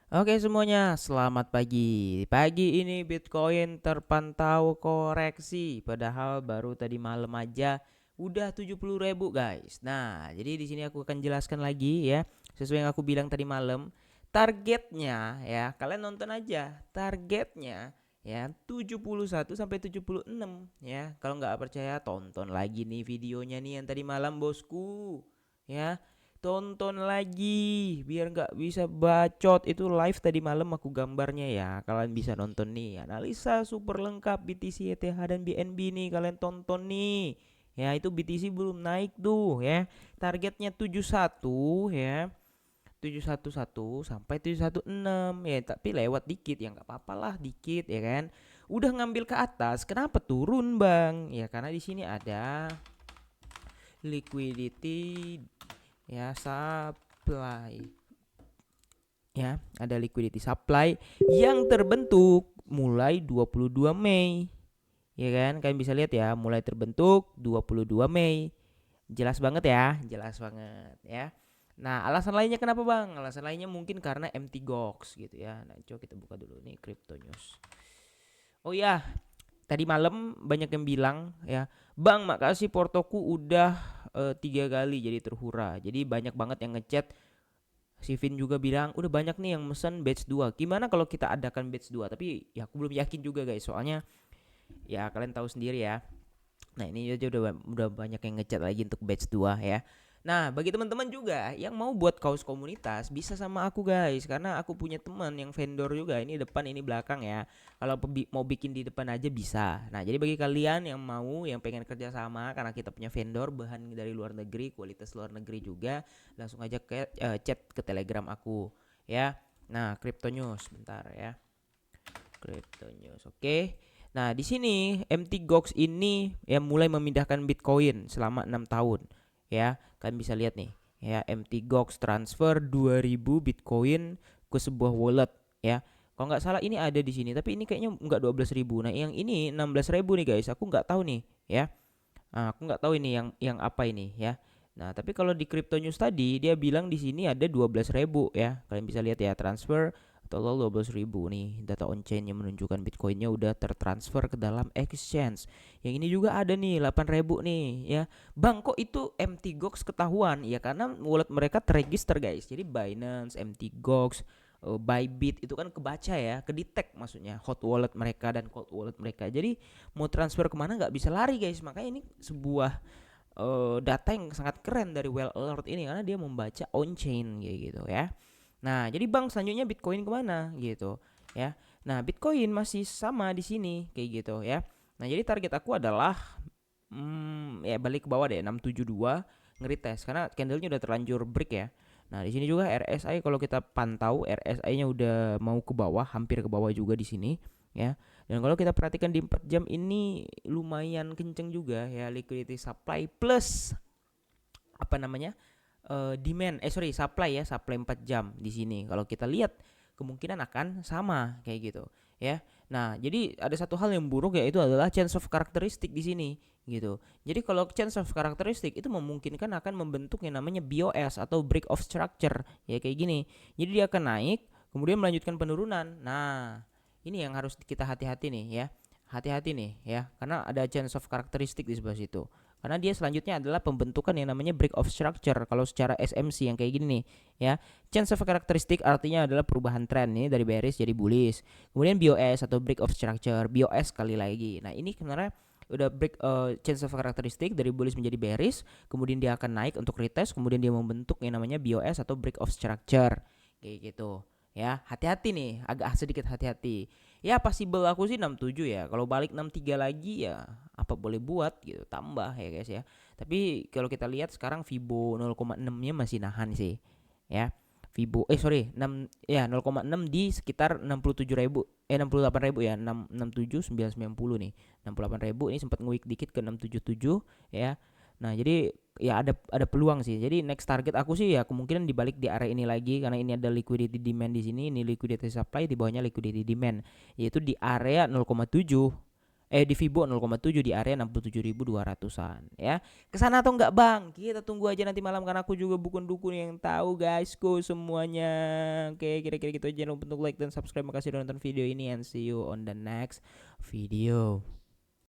Oke semuanya, selamat pagi. Pagi ini Bitcoin terpantau koreksi, padahal baru tadi malam aja udah 70.000 guys. Nah, jadi di sini aku akan jelaskan lagi ya, sesuai yang aku bilang tadi malam. Targetnya ya, kalian nonton aja. Targetnya ya 71 sampai 76 ya. Kalau nggak percaya tonton lagi nih videonya nih yang tadi malam bosku. Ya, tonton lagi biar nggak bisa bacot. Itu live tadi malam aku gambarnya ya, kalian bisa nonton nih analisa super lengkap BTC ETH dan BNB nih, kalian tonton nih ya. Itu BTC belum naik tuh ya, targetnya 71 ya, 711 sampai 716 ya, tapi lewat dikit ya, nggak apa-apa lah dikit ya kan. Udah ngambil ke atas, kenapa turun bang? Ya karena di sini ada liquidity ya, supply ya, ada liquidity supply yang terbentuk mulai 22 Mei ya kan, kalian bisa lihat ya, mulai terbentuk 22 Mei. Jelas banget ya, jelas banget ya. Nah, alasan lainnya kenapa bang? Alasan lainnya mungkin karena MT Gox gitu ya. Nah, coba kita buka dulu nih crypto news. Oh ya, tadi malam banyak yang bilang ya, bang makasih portoku udah 3 kali jadi terhura. Jadi banyak banget yang ngechat. Si Vin juga bilang udah banyak nih yang mesen batch 2. Gimana kalau kita adakan batch 2? Tapi ya aku belum yakin juga guys. Soalnya ya kalian tahu sendiri ya. Nah, ini aja udah banyak yang ngechat lagi untuk batch 2 ya. Nah, bagi teman-teman juga yang mau buat kaos komunitas bisa sama aku guys, karena aku punya teman yang vendor juga. Ini depan ini belakang ya. Kalau mau bikin di depan aja bisa. Nah, jadi bagi kalian yang mau, yang pengen kerja sama karena kita punya vendor bahan dari luar negeri, kualitas luar negeri juga, langsung aja ke chat ke Telegram aku ya. Nah, Crypto News bentar ya. Crypto News. Oke. Nah, di sini MT Gox ini ya mulai memindahkan Bitcoin selama 6 tahun. Ya, kalian bisa lihat nih. Ya, MT Gox transfer 2000 Bitcoin ke sebuah wallet ya. Kalau nggak salah ini ada di sini, tapi ini kayaknya nggak 12.000. Nah, yang ini 16.000 nih guys. Aku nggak tahu nih ya. Nah, aku nggak tahu ini yang apa ini ya. Nah, tapi kalau di Crypto News tadi dia bilang di sini ada 12.000 ya. Kalian bisa lihat ya, transfer total 12.000 nih. Data on chain yang menunjukkan Bitcoinnya udah tertransfer ke dalam exchange. Yang ini juga ada nih 8.000 nih ya. Bang, kok itu MT Gox ketahuan? Ya karena wallet mereka terregister guys. Jadi Binance, MT Gox, Bybit itu kan kebaca ya, kedetek maksudnya hot wallet mereka dan cold wallet mereka. Jadi mau transfer kemana nggak bisa lari guys. Makanya ini sebuah data yang sangat keren dari Well Alert ini, karena dia membaca on chain kayak gitu ya. Nah, jadi bang selanjutnya Bitcoin kemana gitu ya. Nah, Bitcoin masih sama di sini kayak gitu ya. Nah, jadi target aku adalah ya balik ke bawah deh 672, ngeritest karena candlenya udah terlanjur break ya. Nah, di sini juga RSI kalau kita pantau RSI-nya udah mau ke bawah, hampir ke bawah juga di sini ya. Dan kalau kita perhatikan di 4 jam ini lumayan kenceng juga ya, liquidity supply plus apa namanya? Demand sorry, supply ya, supply 4 jam di sini. Kalau kita lihat kemungkinan akan sama kayak gitu ya. Nah, jadi ada satu hal yang buruk yaitu adalah change of characteristic di sini gitu. Jadi kalau change of characteristic itu memungkinkan akan membentuk yang namanya BOS atau break of structure ya kayak gini. Jadi dia akan naik kemudian melanjutkan penurunan. Nah, ini yang harus kita hati-hati nih ya. Hati-hati nih ya, karena ada change of characteristic di sebelah situ. Karena dia selanjutnya adalah pembentukan yang namanya break of structure kalau secara SMC yang kayak gini nih ya. Change of characteristic artinya adalah perubahan tren nih dari bearish jadi bullish. Kemudian BOS atau break of structure, BOS sekali lagi. Nah, ini sebenarnya udah break change of characteristic dari bullish menjadi bearish, kemudian dia akan naik untuk retest, kemudian dia membentuk yang namanya BOS atau break of structure. Kayak gitu. Ya, hati-hati nih, agak sedikit hati-hati. Ya possible aku sih 67 ya. Kalau balik 63 lagi ya apa boleh buat gitu, tambah ya guys ya. Tapi kalau kita lihat sekarang Fibo 0,6-nya masih nahan sih ya. Fibo sorry 6 ya, 0,6 di sekitar 67.000 68.000 ya, 667.990 nih. 68.000 ini sempat nguik dikit ke 677 ya. Nah, jadi ya ada peluang sih. Jadi next target aku sih ya kemungkinan dibalik di area ini lagi, karena ini ada liquidity demand di sini, ini liquidity supply, di bawahnya liquidity demand, yaitu di area 0,7 di Fibo 0,7 di area 67.200-an ya. Kesana atau enggak bang? Kita tunggu aja nanti malam, karena aku juga bukan dukun yang tahu guys semuanya. Oke, kira-kira gitu aja. Jangan lupa untuk like dan subscribe. Makasih udah nonton video ini, and see you on the next video.